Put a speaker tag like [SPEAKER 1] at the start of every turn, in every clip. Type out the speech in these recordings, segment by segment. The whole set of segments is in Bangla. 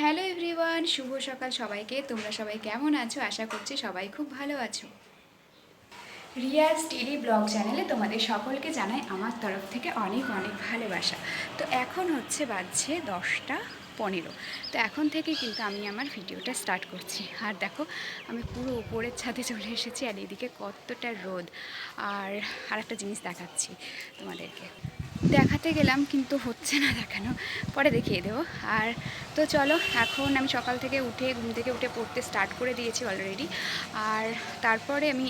[SPEAKER 1] হ্যালো এভরিওয়ান, শুভ সকাল সবাইকে। তোমরা সবাই কেমন আছো? আশা করছি সবাই খুব ভালো আছো। রিয়াজ ডেইলি ব্লগ চ্যানেলে তোমাদের সকলকে জানাই আমার তরফ থেকে অনেক অনেক ভালোবাসা। তো এখন বাজছে 10টা 15। তো এখন থেকে কিন্তু আমি আমার ভিডিওটা স্টার্ট করছি। আর দেখো, আমি পুরো উপরের ছাদে চলে এসেছি, আর এদিকে কতটা রোদ। আর একটা জিনিস দেখাচ্ছি তোমাদেরকে, দেখাতে গেলাম কিন্তু হচ্ছে না দেখানো, পরে দেখিয়ে দেবো। আর তো চলো, এখন আমি সকাল থেকে ঘুম থেকে উঠে পড়তে স্টার্ট করে দিয়েছি অলরেডি। আর তারপরে আমি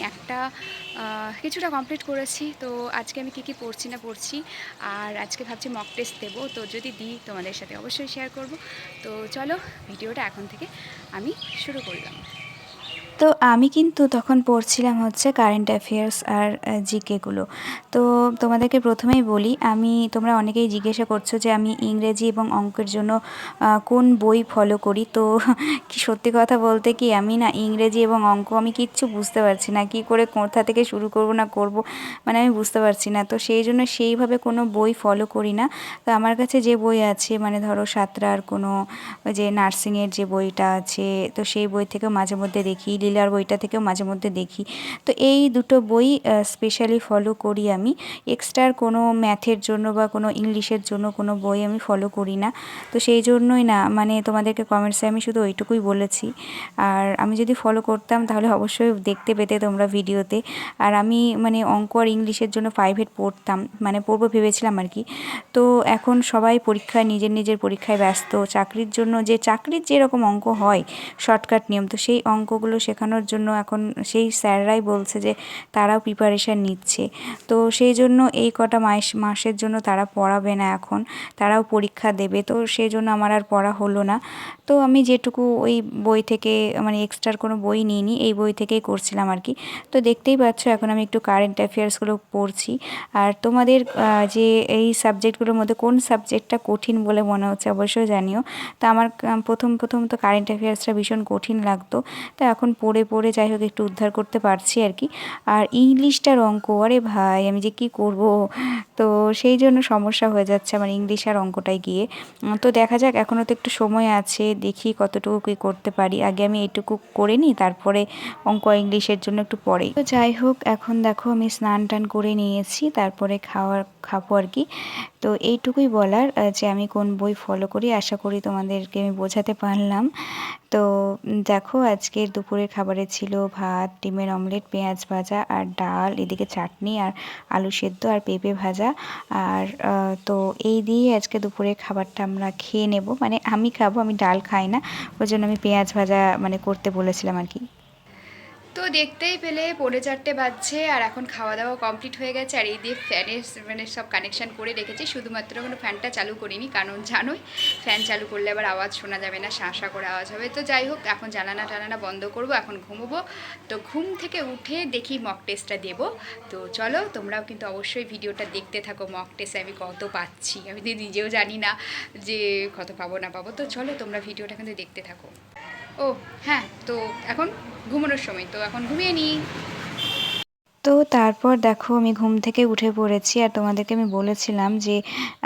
[SPEAKER 1] কিছুটা কমপ্লিট করেছি। তো আজকে আমি কী পড়ছি না পড়ছি, আর আজকে ভাবছি মক টেস্ট দেবো। তো যদি দিই তোমাদের সাথে অবশ্যই শেয়ার করব। তো চলো, ভিডিওটা এখন থেকে আমি শুরু করলাম। তো আমি কিন্তু তখন পড়ছিলাম কারেন্ট অ্যাফেয়ার্স আর জিকেগুলো। তো তোমাদেরকে প্রথমেই বলি, তোমরা অনেকেই জিজ্ঞাসা করছো যে আমি ইংরেজি এবং অঙ্কের জন্য কোন বই ফলো করি। তো কি সত্যি কথা বলতে কি, আমি না ইংরেজি এবং অঙ্ক আমি কিচ্ছু বুঝতে পারছি না, কি করে কোথা থেকে শুরু করব না করব, মানে আমি বুঝতে পারছি না। তো সেই জন্য সেইভাবে কোনো বই ফলো করি না। তো আমার কাছে যে বই আছে, মানে ধরো সাঁতরার কোনো যে নার্সিংয়ের যে বইটা আছে, তো সেই বই থেকেও মাঝে মধ্যে দেখি, লীলার বইটা থেকেও মাঝে মধ্যে দেখি। তো এই দুটো বই স্পেশালি ফলো করি আমি। এক্সট্রার কোনো ম্যাথের জন্য বা কোনো ইংলিশের জন্য কোনো বই আমি ফলো করি না। তো সেই জন্যই না, মানে তোমাদেরকে কমেন্টসে আমি শুধু ওইটুকুই বলেছি। আর আমি যদি ফলো করতাম তাহলে অবশ্যই দেখতে পেতে তোমরা ভিডিওতে। আর আমি মানে অঙ্ক আর ইংলিশের জন্য প্রাইভেট পড়তাম, মানে পড়বো ভেবেছিলাম আর কি। তো এখন সবাই পরীক্ষায়, নিজের নিজের পরীক্ষায় ব্যস্ত। চাকরির জন্য যে চাকরির যেরকম অঙ্ক হয় শর্টকাট নিয়ম, তো সেই অঙ্কগুলো শেখানোর জন্য এখন সেই স্যাররাই বলছে যে তারাও প্রিপারেশান নিচ্ছে। তো সেই জন্য এই কটা মাসের জন্য তারা পড়াবে না, এখন তারাও পরীক্ষা দেবে। তো সেই জন্য আমার আর পড়া হলো না। তো আমি যেটুকু ওই বই থেকে, মানে এক্সট্রার কোনো বই নিইনি, এই বই থেকেই করছিলাম আর কি। তো দেখতেই পাচ্ছ এখন আমি একটু কারেন্ট অ্যাফেয়ার্সগুলো পড়ছি। আর তোমাদের যে এই সাবজেক্টগুলোর মধ্যে কোন সাবজেক্টটা কঠিন বলে মনে হচ্ছে অবশ্যই জানিও। তো আমার প্রথম প্রথম তো কারেন্ট অ্যাফেয়ার্সটা ভীষণ কঠিন লাগতো। তো এখন পড়ে পড়ে যাই হোক একটু উদ্ধার করতে পারছি আর কি। আর ইংলিশটার অঙ্ক, আরে ভাই আমি যে কী করব, তো সেই জন্য সমস্যা হয়ে যাচ্ছে আমার ইংলিশ আর অঙ্কটায় গিয়ে। তো দেখা যাক, এখনও তো একটু সময় আছে, দেখি কতটুকু কী করতে পারি। আগে আমি এইটুকু করে নিই, তারপরে অঙ্ক ইংলিশের জন্য একটু পরেই। তো যাই হোক, এখন দেখো আমি স্নান টান করে নিয়েছি, তারপরে খাবো আর কি। তো এইটুকুই বলার যে আমি কোন বই ফলো করি, আশা করি তোমাদেরকে আমি বোঝাতে পারলাম। তো দেখো, আজকের দুপুরের খাবারে ছিল ভাত, ডিমের অমলেট, পেঁয়াজ ভাজা আর ডাল, এদিকে চাটনি আর আলু সেদ্ধ আর পেঁপে ভাজা। আর তো এই দিয়ে আজকে দুপুরের খাবারটা আমরা খেয়ে নেব, মানে আমি খাবো, আমি ডাল খাই না, ওই জন্য আমি পেঁয়াজ ভাজা মানে করতে বলেছিলাম আর কি। তো দেখতেই পেলে 4:45 বাজছে, আর এখন খাওয়া দাওয়া কমপ্লিট হয়ে গেছে। আর এই দিয়ে ফ্যানের মানে সব কানেকশান করে রেখেছি, শুধুমাত্র কোনো ফ্যানটা চালু করিনি, কারণ জানোই ফ্যান চালু করলে আবার আওয়াজ শোনা যাবে না, শাঁ করে আওয়াজ হবে। তো যাই হোক, এখন জানানা টানানা বন্ধ করব, এখন ঘুমোবো। তো ঘুম থেকে উঠে দেখি মক টেস্টটা দেবো। তো চলো, তোমরাও কিন্তু অবশ্যই ভিডিওটা দেখতে থাকো। মক টেস্টে আমি কত পাচ্ছি আমি তো নিজেও জানি না যে কত পাবো না পাবো। তো চলো, তোমরা ভিডিওটা কিন্তু দেখতে থাকো। ও হ্যাঁ, তো এখন ঘুমানোর সময়, তো এখন ঘুমিয়ে নিই। তো তারপর দেখো, আমি ঘুম থেকে উঠে পড়েছি, আর তোমাদেরকে আমি বলেছিলাম যে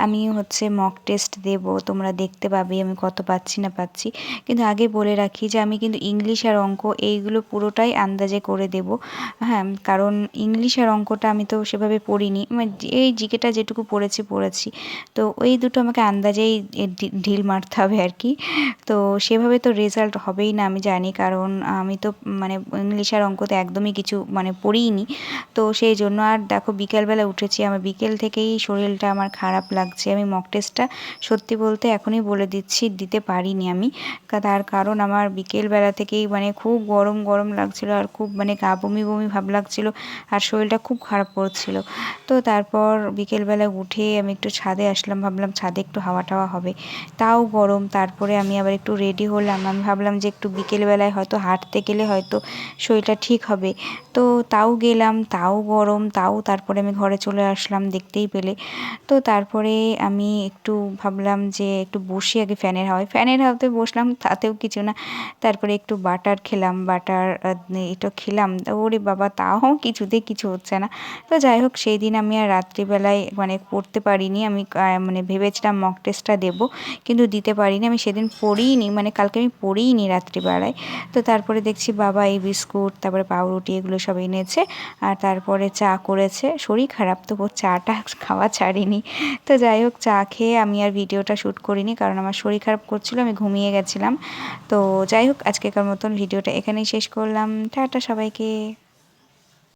[SPEAKER 1] আমি মক টেস্ট দেব, তোমরা দেখতে পাবে আমি কত পাচ্ছি না পাচ্ছি। কিন্তু আগে বলে রাখি যে আমি কিন্তু ইংলিশ আর অঙ্ক এইগুলো পুরোটাই আন্দাজে করে দেব। হ্যাঁ, কারণ ইংলিশ আর অঙ্কটা আমি তো সেভাবে পড়িনি, মানে এই জিকেটা যেটুকু পড়েছি। তো ওই দুটো আমাকে আন্দাজেই ঢিল মারতে হবে আর কি। তো সেভাবে তো রেজাল্ট হবেই না আমি জানি, কারণ আমি তো মানে ইংলিশ আর অঙ্কতে একদমই কিছু মানে পড়িইনি। তো সেই জন্য, আর দেখো বিকেলবেলা উঠেছি, আমার বিকেল থেকেই শরীরটা আমার খারাপ লাগছে। আমি মক টেস্টটা সত্যি বলতে এখনই বলে দিচ্ছি, দিতে পারিনি আমি। তার কারণ আমার বিকেলবেলা থেকেই মানে খুব গরম গরম লাগছিলো, আর খুব মানে গা বমি বমি ভাব লাগছিলো, আর শরীরটা খুব খারাপ করছিল। তো তারপর বিকেলবেলা উঠে আমি একটু ছাদে আসলাম, ভাবলাম ছাদে একটু হাওয়া টাওয়া হবে, তাও গরম। তারপরে আমি আবার একটু রেডি হলাম, আমি ভাবলাম যে একটু বিকেলবেলায় হয়তো হাঁটতে গেলে হয়তো শরীরটা ঠিক হবে। তো তাও গেলাম,
[SPEAKER 2] তাও গরম, তাও তারপরে আমি ঘরে চলে আসলাম দেখতেই পেলে। তো তারপরে আমি একটু ভাবলাম যে একটু বসি আগে ফ্যানের হাওয়াতে বসলাম, তাতেও কিছু না। তারপরে একটু বাটার খেলাম, বাটার এটা খেলাম, ওরে বাবা তাও কিছুতেই কিছু হচ্ছে না। তো যাই হোক সেই দিন আমি আর রাত্রিবেলায় মানে পড়তে পারিনি। আমি মানে ভেবেছিলাম মক টেস্টটা দেবো, কিন্তু দিতে পারিনি। আমি সেদিন পড়িনি, মানে কালকে আমি পড়িনি রাত্রিবেলায়। তো তারপরে দেখছি বাবা এই বিস্কুট, তারপরে পাউরুটি এগুলো সব এনেছে, আর তারপরে চা করেছে। শরীর খারাপ তবু চাটা খাওয়া ছাড়িনি। তো যাই হোক চা খেয়ে আমি আর ভিডিওটা শ্যুট করিনি, কারণ আমার শরীর খারাপ করছিলো, আমি ঘুমিয়ে গেছিলাম। তো যাই হোক আজকেকার মতন ভিডিওটা এখানেই শেষ করলাম। টাটা সবাইকে।